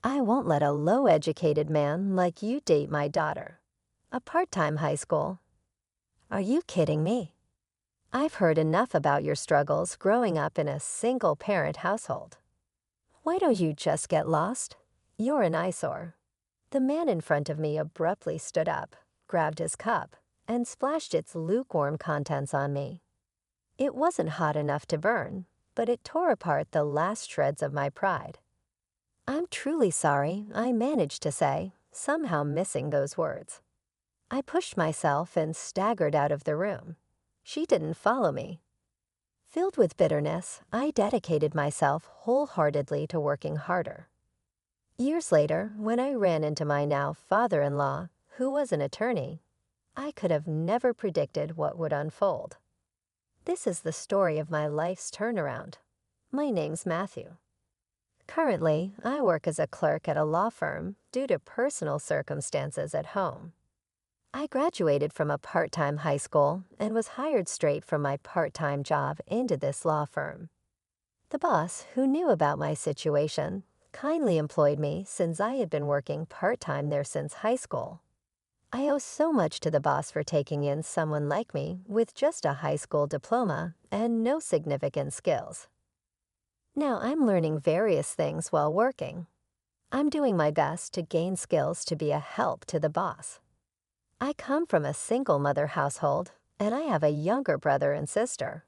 I won't let a low-educated man like you date my daughter. A part-time high school. Are you kidding me? I've heard enough about your struggles growing up in a single-parent household. Why don't you just get lost? You're an eyesore. The man in front of me abruptly stood up, grabbed his cup, and splashed its lukewarm contents on me. It wasn't hot enough to burn, but it tore apart the last shreds of my pride. I'm truly sorry, I managed to say, somehow missing those words. I pushed myself and staggered out of the room. She didn't follow me. Filled with bitterness, I dedicated myself wholeheartedly to working harder. Years later, when I ran into my now father-in-law, who was an attorney, I could have never predicted what would unfold. This is the story of my life's turnaround. My name's Matthew. Currently, I work as a clerk at a law firm due to personal circumstances at home. I graduated from a part-time high school and was hired straight from my part-time job into this law firm. The boss, who knew about my situation, kindly employed me since I had been working part-time there since high school. I owe so much to the boss for taking in someone like me with just a high school diploma and no significant skills. Now I'm learning various things while working. I'm doing my best to gain skills to be a help to the boss. I come from a single mother household, and I have a younger brother and sister.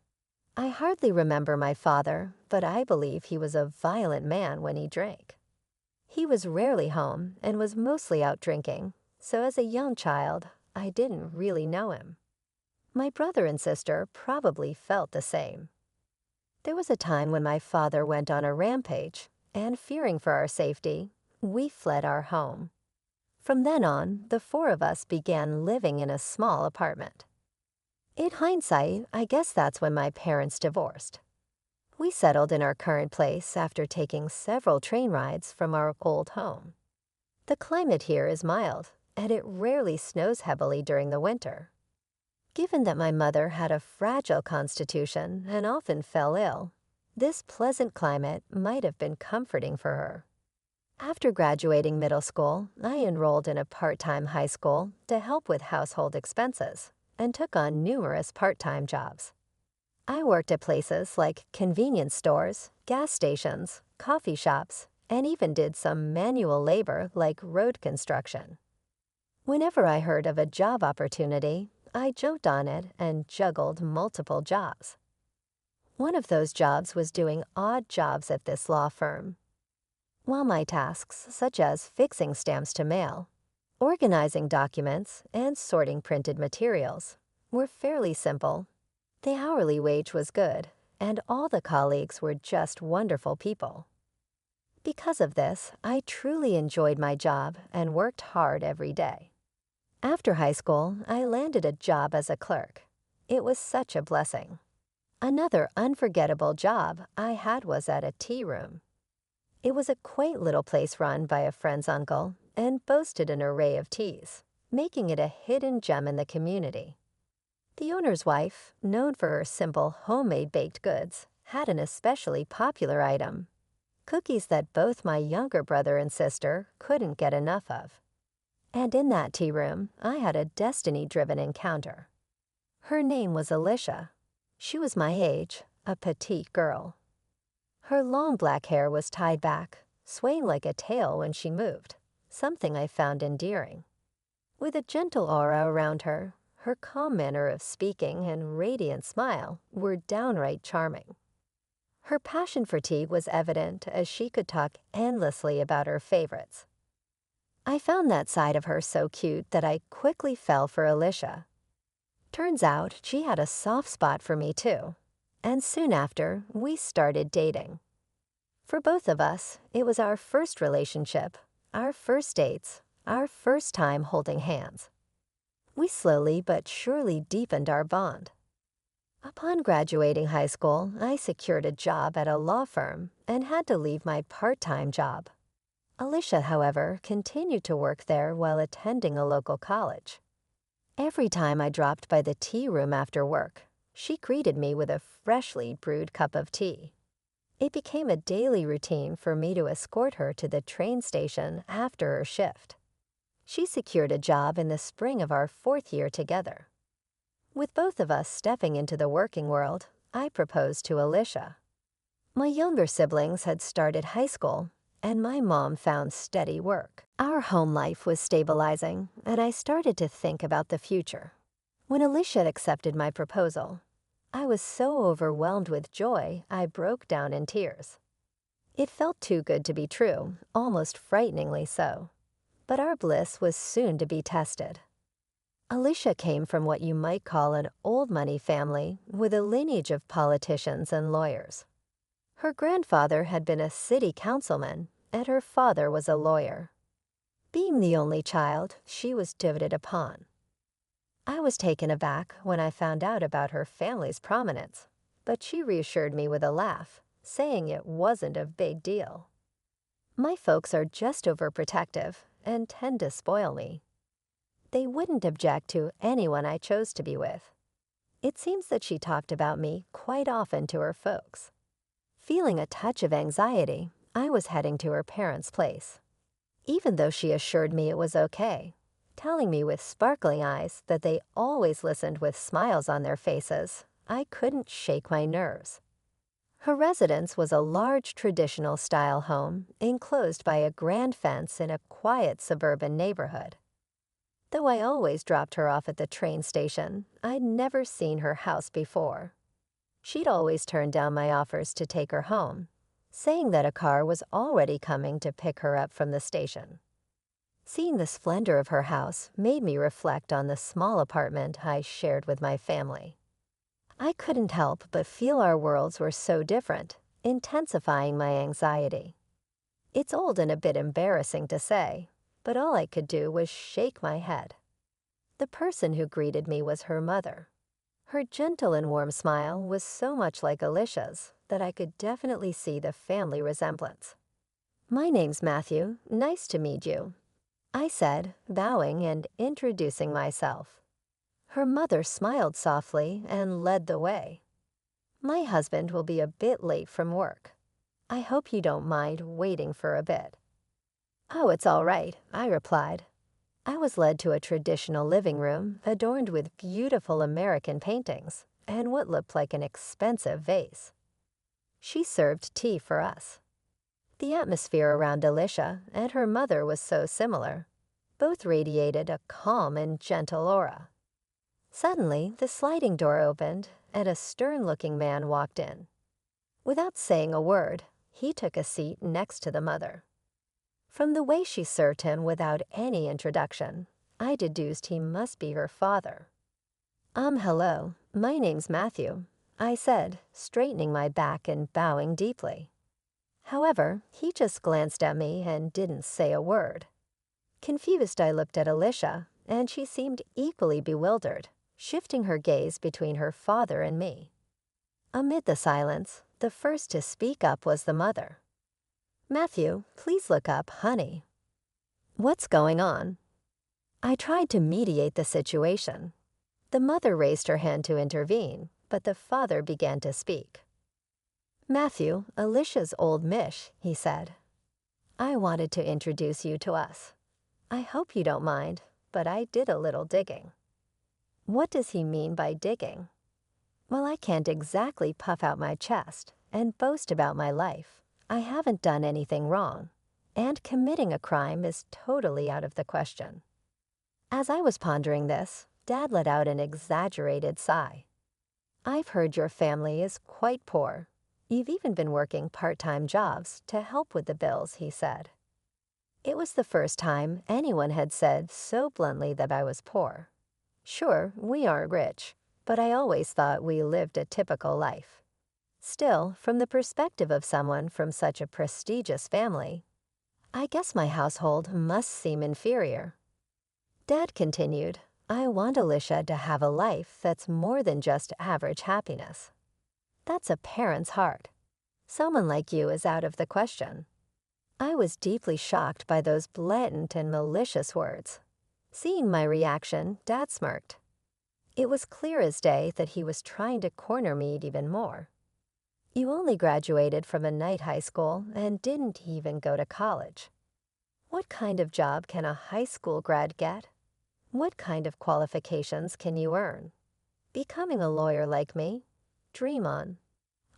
I hardly remember my father, but I believe he was a violent man when he drank. He was rarely home and was mostly out drinking, so as a young child, I didn't really know him. My brother and sister probably felt the same. There was a time when my father went on a rampage, and fearing for our safety, we fled our home. From then on, the four of us began living in a small apartment. In hindsight, I guess that's when my parents divorced. We settled in our current place after taking several train rides from our old home. The climate here is mild, and it rarely snows heavily during the winter. Given that my mother had a fragile constitution and often fell ill, this pleasant climate might have been comforting for her. After graduating middle school, I enrolled in a part-time high school to help with household expenses and took on numerous part-time jobs. I worked at places like convenience stores, gas stations, coffee shops, and even did some manual labor like road construction. Whenever I heard of a job opportunity, I jumped on it and juggled multiple jobs. One of those jobs was doing odd jobs at this law firm. While my tasks, such as fixing stamps to mail, organizing documents, and sorting printed materials, were fairly simple, the hourly wage was good, and all the colleagues were just wonderful people. Because of this, I truly enjoyed my job and worked hard every day. After high school, I landed a job as a clerk. It was such a blessing. Another unforgettable job I had was at a tea room. It was a quaint little place run by a friend's uncle and boasted an array of teas, making it a hidden gem in the community. The owner's wife, known for her simple homemade baked goods, had an especially popular item: cookies that both my younger brother and sister couldn't get enough of. And in that tea room, I had a destiny-driven encounter. Her name was Alicia. She was my age, a petite girl. Her long black hair was tied back, swaying like a tail when she moved, something I found endearing. With a gentle aura around her, her calm manner of speaking and radiant smile were downright charming. Her passion for tea was evident as she could talk endlessly about her favorites. I found that side of her so cute that I quickly fell for Alicia. Turns out she had a soft spot for me too, and soon after, we started dating. For both of us, it was our first relationship, our first dates, our first time holding hands. We slowly but surely deepened our bond. Upon graduating high school, I secured a job at a law firm and had to leave my part-time job. Alicia, however, continued to work there while attending a local college. Every time I dropped by the tea room after work, she greeted me with a freshly brewed cup of tea. It became a daily routine for me to escort her to the train station after her shift. She secured a job in the spring of our 4th year together. With both of us stepping into the working world, I proposed to Alicia. My younger siblings had started high school, and my mom found steady work. Our home life was stabilizing, and I started to think about the future. When Alicia accepted my proposal, I was so overwhelmed with joy I broke down in tears. It felt too good to be true, almost frighteningly so. But our bliss was soon to be tested. Alicia came from what you might call an old money family with a lineage of politicians and lawyers. Her grandfather had been a city councilman, and her father was a lawyer. Being the only child, she was doted upon. I was taken aback when I found out about her family's prominence, but she reassured me with a laugh, saying it wasn't a big deal. My folks are just overprotective and tend to spoil me. They wouldn't object to anyone I chose to be with. It seems that she talked about me quite often to her folks. Feeling a touch of anxiety, I was heading to her parents' place. Even though she assured me it was okay, telling me with sparkling eyes that they always listened with smiles on their faces, I couldn't shake my nerves. Her residence was a large traditional-style home enclosed by a grand fence in a quiet suburban neighborhood. Though I always dropped her off at the train station, I'd never seen her house before. She'd always turned down my offers to take her home, saying that a car was already coming to pick her up from the station. Seeing the splendor of her house made me reflect on the small apartment I shared with my family. I couldn't help but feel our worlds were so different, intensifying my anxiety. It's old and a bit embarrassing to say, but all I could do was shake my head. The person who greeted me was her mother. Her gentle and warm smile was so much like Alicia's that I could definitely see the family resemblance. "My name's Matthew. Nice to meet you," I said, bowing and introducing myself. Her mother smiled softly and led the way. "My husband will be a bit late from work. I hope you don't mind waiting for a bit." "Oh, it's all right," I replied. I was led to a traditional living room adorned with beautiful American paintings and what looked like an expensive vase. She served tea for us. The atmosphere around Alicia and her mother was so similar. Both radiated a calm and gentle aura. Suddenly, the sliding door opened and a stern-looking man walked in. Without saying a word, he took a seat next to the mother. From the way she served him without any introduction, I deduced he must be her father. Hello, my name's Matthew," I said, straightening my back and bowing deeply. However, he just glanced at me and didn't say a word. Confused, I looked at Alicia, and she seemed equally bewildered, shifting her gaze between her father and me. Amid the silence, the first to speak up was the mother. "Matthew, please look up, honey." "What's going on?" I tried to mediate the situation. The mother raised her hand to intervene, but the father began to speak. "Matthew, Alicia's old Mish," he said. "I wanted to introduce you to us. I hope you don't mind, but I did a little digging." What does he mean by digging? Well, I can't exactly puff out my chest and boast about my life. I haven't done anything wrong, and committing a crime is totally out of the question. As I was pondering this, Dad let out an exaggerated sigh. "I've heard your family is quite poor. You've even been working part-time jobs to help with the bills," he said. It was the first time anyone had said so bluntly that I was poor. Sure, we aren't rich, but I always thought we lived a typical life. Still, from the perspective of someone from such a prestigious family, I guess my household must seem inferior. Dad continued, "I want Alicia to have a life that's more than just average happiness. That's a parent's heart. Someone like you is out of the question." I was deeply shocked by those blatant and malicious words. Seeing my reaction, Dad smirked. It was clear as day that he was trying to corner me even more. You only graduated from a night high school and didn't even go to college. What kind of job can a high school grad get? What kind of qualifications can you earn? Becoming a lawyer like me? Dream on.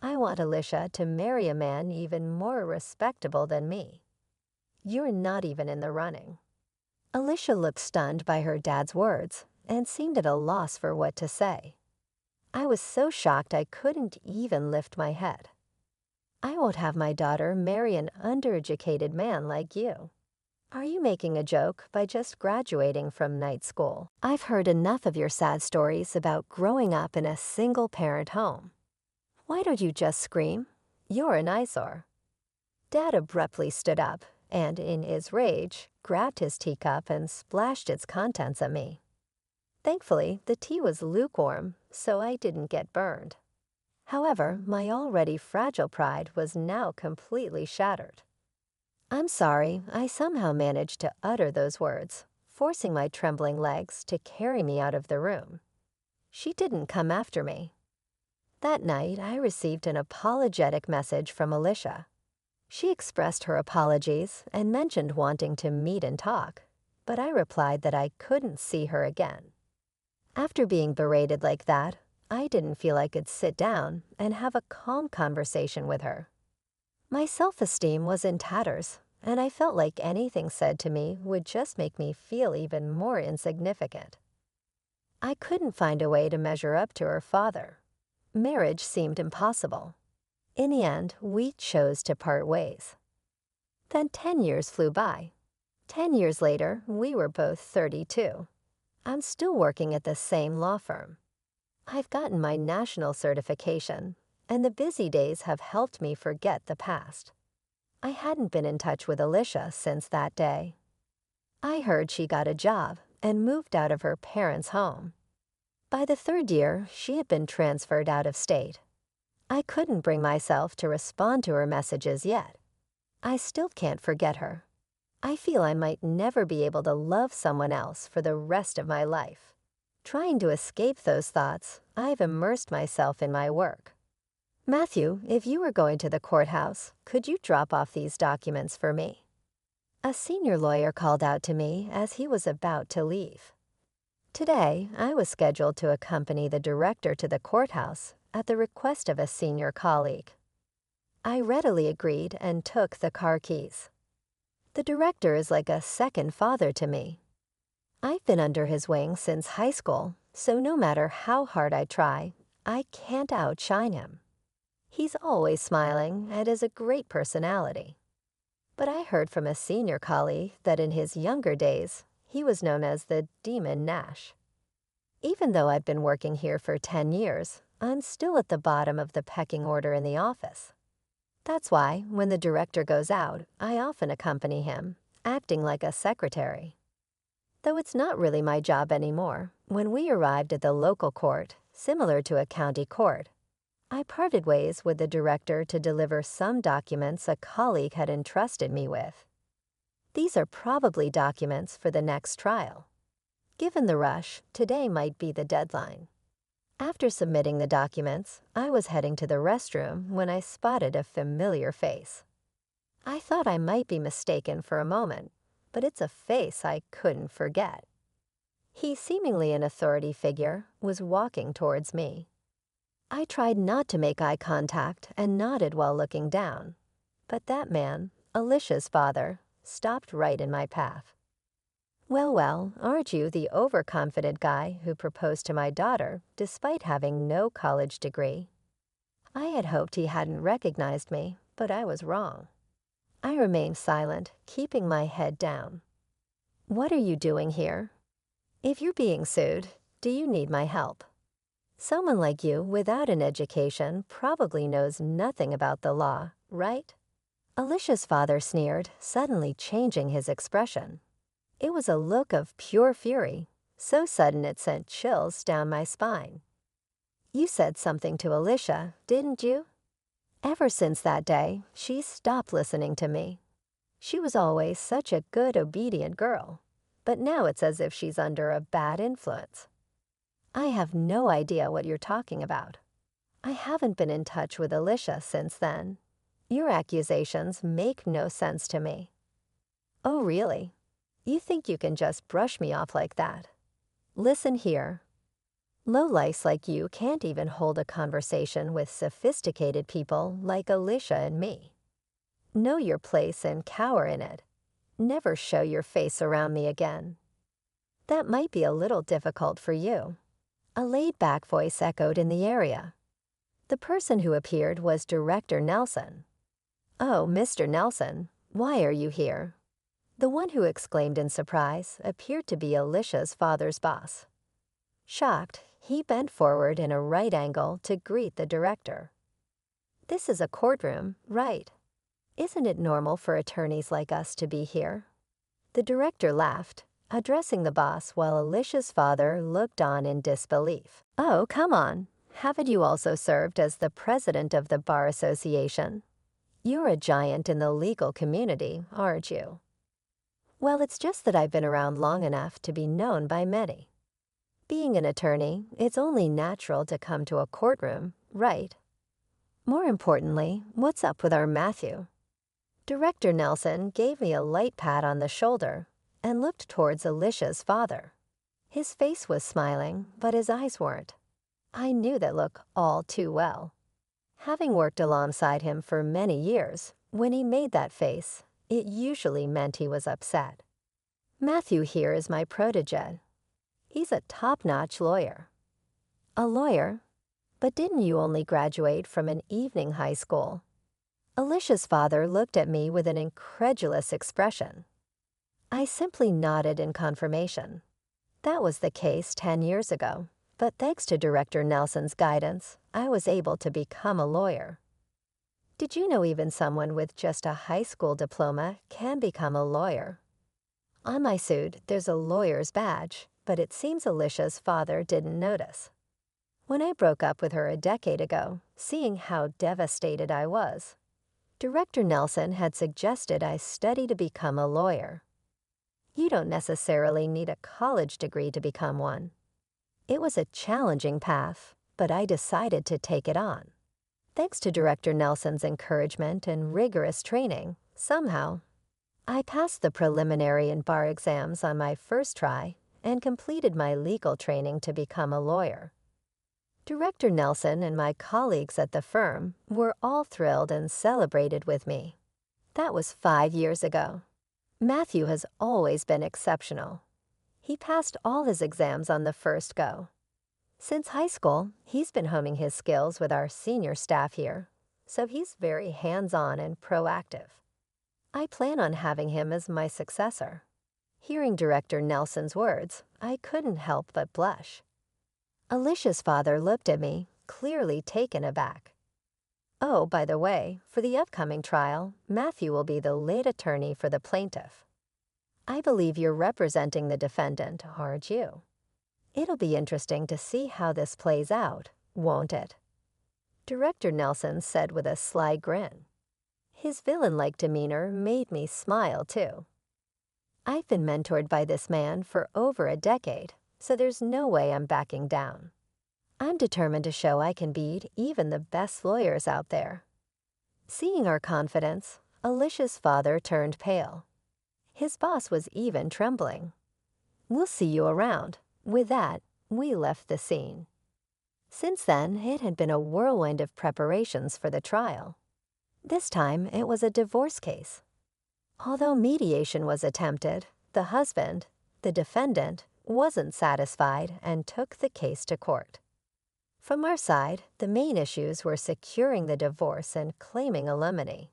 I want Alicia to marry a man even more respectable than me. You're not even in the running. Alicia looked stunned by her dad's words and seemed at a loss for what to say. I was so shocked I couldn't even lift my head. I won't have my daughter marry an undereducated man like you. Are you making a joke by just graduating from night school? I've heard enough of your sad stories about growing up in a single-parent home. Why don't you just scream? You're an eyesore. Dad abruptly stood up and, in his rage, grabbed his teacup and splashed its contents at me. Thankfully, the tea was lukewarm, so I didn't get burned. However, my already fragile pride was now completely shattered. I'm sorry, I somehow managed to utter those words, forcing my trembling legs to carry me out of the room. She didn't come after me. That night, I received an apologetic message from Alicia. She expressed her apologies and mentioned wanting to meet and talk, but I replied that I couldn't see her again. After being berated like that, I didn't feel I could sit down and have a calm conversation with her. My self-esteem was in tatters, and I felt like anything said to me would just make me feel even more insignificant. I couldn't find a way to measure up to her father. Marriage seemed impossible. In the end, we chose to part ways. Then 10 years flew by. 10 years later, we were both 32. I'm still working at the same law firm. I've gotten my national certification, and the busy days have helped me forget the past. I hadn't been in touch with Alicia since that day. I heard she got a job and moved out of her parents' home. By the 3rd year, she had been transferred out of state. I couldn't bring myself to respond to her messages yet. I still can't forget her. I feel I might never be able to love someone else for the rest of my life. Trying to escape those thoughts, I've immersed myself in my work. Matthew, if you were going to the courthouse, could you drop off these documents for me? A senior lawyer called out to me as he was about to leave. Today, I was scheduled to accompany the director to the courthouse at the request of a senior colleague. I readily agreed and took the car keys. The director is like a second father to me. I've been under his wing since high school, so no matter how hard I try, I can't outshine him. He's always smiling and has a great personality. But I heard from a senior colleague that in his younger days, he was known as the Demon Nash. Even though I've been working here for 10 years, I'm still at the bottom of the pecking order in the office. That's why, when the director goes out, I often accompany him, acting like a secretary. Though it's not really my job anymore, when we arrived at the local court, similar to a county court, I parted ways with the director to deliver some documents a colleague had entrusted me with. These are probably documents for the next trial. Given the rush, today might be the deadline. After submitting the documents, I was heading to the restroom when I spotted a familiar face. I thought I might be mistaken for a moment, but it's a face I couldn't forget. He, seemingly an authority figure, was walking towards me. I tried not to make eye contact and nodded while looking down, but that man, Alicia's father, stopped right in my path. Well, aren't you the overconfident guy who proposed to my daughter despite having no college degree? I had hoped he hadn't recognized me, but I was wrong. I remained silent, keeping my head down. What are you doing here? If you're being sued, do you need my help? Someone like you without an education probably knows nothing about the law, right? Alicia's father sneered, suddenly changing his expression. It was a look of pure fury, so sudden it sent chills down my spine. You said something to Alicia, didn't you? Ever since that day, she stopped listening to me. She was always such a good, obedient girl, but now it's as if she's under a bad influence. I have no idea what you're talking about. I haven't been in touch with Alicia since then. Your accusations make no sense to me. Oh, really? You think you can just brush me off like that? Listen here. Lowlifes like you can't even hold a conversation with sophisticated people like Alicia and me. Know your place and cower in it. Never show your face around me again. That might be a little difficult for you. A laid-back voice echoed in the area. The person who appeared was Director Nelson. Oh, Mr. Nelson, why are you here? The one who exclaimed in surprise appeared to be Alicia's father's boss. Shocked, he bent forward in a right angle to greet the director. This is a courtroom, right? Isn't it normal for attorneys like us to be here? The director laughed, addressing the boss while Alicia's father looked on in disbelief. Oh, come on. Haven't you also served as the president of the Bar Association? You're a giant in the legal community, aren't you? Well, it's just that I've been around long enough to be known by many. Being an attorney, it's only natural to come to a courtroom, right? More importantly, what's up with our Matthew? Director Nelson gave me a light pat on the shoulder and looked towards Alicia's father. His face was smiling, but his eyes weren't. I knew that look all too well. Having worked alongside him for many years, when he made that face, it usually meant he was upset. Matthew here is my protege. He's a top-notch lawyer. A lawyer? But didn't you only graduate from an evening high school? Alicia's father looked at me with an incredulous expression. I simply nodded in confirmation. That was the case 10 years ago, but thanks to Director Nelson's guidance, I was able to become a lawyer. Did you know even someone with just a high school diploma can become a lawyer? On my suit, there's a lawyer's badge, but it seems Alicia's father didn't notice. When I broke up with her a decade ago, seeing how devastated I was, Director Nelson had suggested I study to become a lawyer. You don't necessarily need a college degree to become one. It was a challenging path, but I decided to take it on. Thanks to Director Nelson's encouragement and rigorous training, somehow, I passed the preliminary and bar exams on my first try and completed my legal training to become a lawyer. Director Nelson and my colleagues at the firm were all thrilled and celebrated with me. That was 5 years ago. Matthew has always been exceptional. He passed all his exams on the first go. Since high school, he's been honing his skills with our senior staff here, so he's very hands-on and proactive. I plan on having him as my successor. Hearing Director Nelson's words, I couldn't help but blush. Alicia's father looked at me, clearly taken aback. Oh, by the way, for the upcoming trial, Matthew will be the lead attorney for the plaintiff. I believe you're representing the defendant, aren't you? It'll be interesting to see how this plays out, won't it? Director Nelson said with a sly grin. His villain-like demeanor made me smile, too. I've been mentored by this man for over a decade, so there's no way I'm backing down. I'm determined to show I can beat even the best lawyers out there. Seeing our confidence, Alicia's father turned pale. His boss was even trembling. We'll see you around. With that, we left the scene. Since then, it had been a whirlwind of preparations for the trial. This time, it was a divorce case. Although mediation was attempted, the husband, the defendant, wasn't satisfied and took the case to court. From our side, the main issues were securing the divorce and claiming alimony.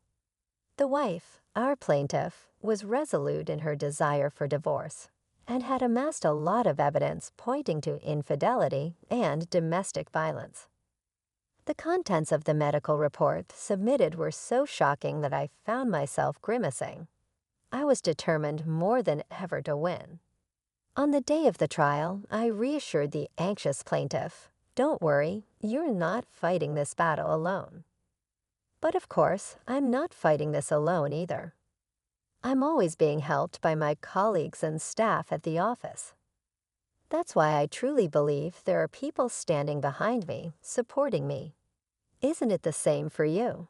The wife, our plaintiff, was resolute in her desire for divorce and had amassed a lot of evidence pointing to infidelity and domestic violence. The contents of the medical report submitted were so shocking that I found myself grimacing. I was determined more than ever to win. On the day of the trial, I reassured the anxious plaintiff, "Don't worry, you're not fighting this battle alone." But of course, I'm not fighting this alone either. I'm always being helped by my colleagues and staff at the office. That's why I truly believe there are people standing behind me, supporting me. Isn't it the same for you?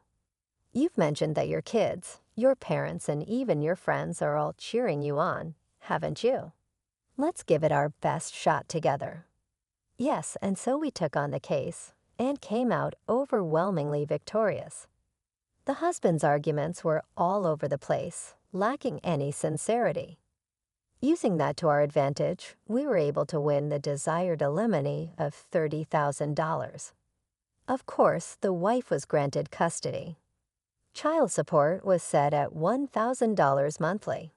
You've mentioned that your kids, your parents, and even your friends are all cheering you on, haven't you? Let's give it our best shot together. Yes, and so we took on the case and came out overwhelmingly victorious. The husband's arguments were all over the place, lacking any sincerity. Using that to our advantage, we were able to win the desired alimony of $30,000. Of course, the wife was granted custody. Child support was set at $1,000 monthly,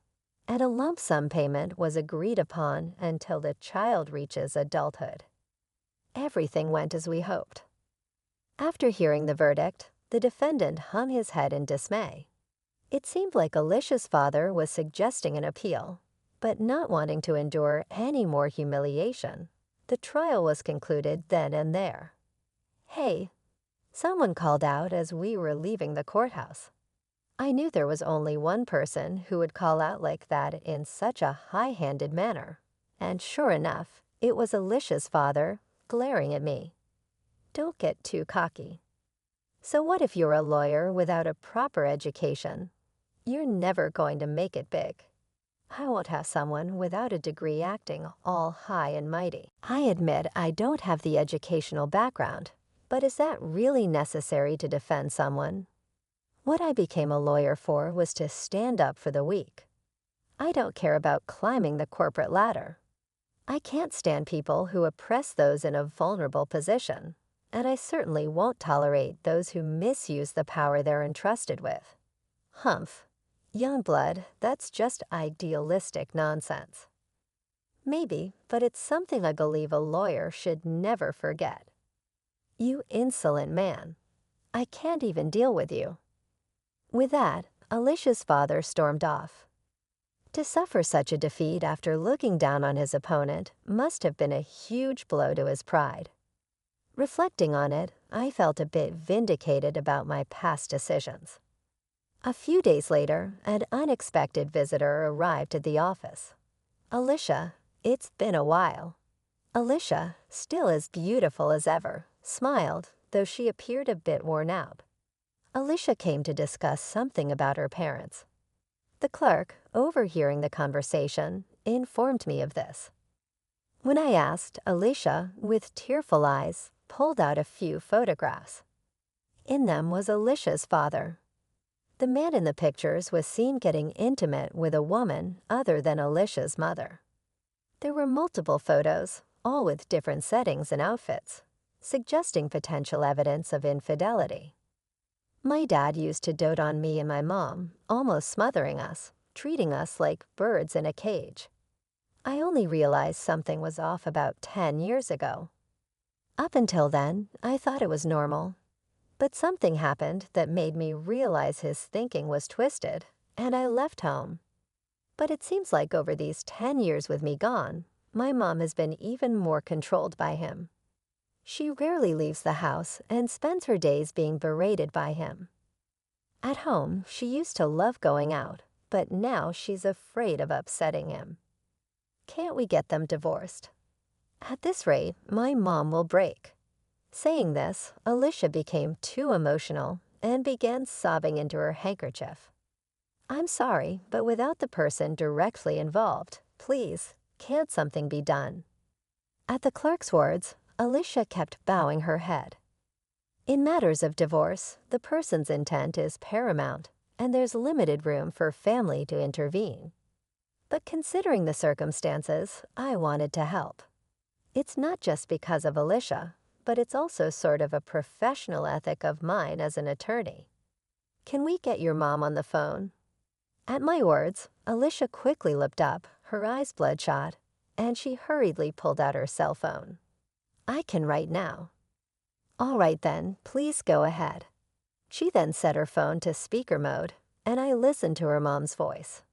and a lump sum payment was agreed upon until the child reaches adulthood. Everything went as we hoped. After hearing the verdict, the defendant hung his head in dismay. It seemed like Alicia's father was suggesting an appeal, but not wanting to endure any more humiliation. The trial was concluded then and there. "Hey," someone called out as we were leaving the courthouse. I knew there was only one person who would call out like that in such a high-handed manner, and sure enough, it was Alicia's father glaring at me. Don't get too cocky. So what if you're a lawyer without a proper education? You're never going to make it big. I won't have someone without a degree acting all high and mighty. I admit I don't have the educational background, but is that really necessary to defend someone? What I became a lawyer for was to stand up for the weak. I don't care about climbing the corporate ladder. I can't stand people who oppress those in a vulnerable position, and I certainly won't tolerate those who misuse the power they're entrusted with. Humph. Young blood, that's just idealistic nonsense. Maybe, but it's something I believe a lawyer should never forget. You insolent man. I can't even deal with you. With that, Alicia's father stormed off. To suffer such a defeat after looking down on his opponent must have been a huge blow to his pride. Reflecting on it, I felt a bit vindicated about my past decisions. A few days later, an unexpected visitor arrived at the office. Alicia, it's been a while. Alicia, still as beautiful as ever, smiled, though she appeared a bit worn out. Alicia came to discuss something about her parents. The clerk, overhearing the conversation, informed me of this. When I asked, Alicia, with tearful eyes, pulled out a few photographs. In them was Alicia's father. The man in the pictures was seen getting intimate with a woman other than Alicia's mother. There were multiple photos, all with different settings and outfits, suggesting potential evidence of infidelity. My dad used to dote on me and my mom, almost smothering us, treating us like birds in a cage. I only realized something was off about 10 years ago. Up until then, I thought it was normal. But something happened that made me realize his thinking was twisted, and I left home. But it seems like over these 10 years with me gone, my mom has been even more controlled by him. She rarely leaves the house and spends her days being berated by him. At home, she used to love going out, but now she's afraid of upsetting him. Can't we get them divorced? At this rate, my mom will break. Saying this, Alicia became too emotional and began sobbing into her handkerchief. I'm sorry, but without the person directly involved, please, can't something be done? At the clerk's words, Alicia kept bowing her head. In matters of divorce, the person's intent is paramount, and there's limited room for family to intervene. But considering the circumstances, I wanted to help. It's not just because of Alicia, but it's also sort of a professional ethic of mine as an attorney. Can we get your mom on the phone? At my words, Alicia quickly looked up, her eyes bloodshot, and she hurriedly pulled out her cell phone. I can right now. All right then, please go ahead. She then set her phone to speaker mode, and I listened to her mom's voice.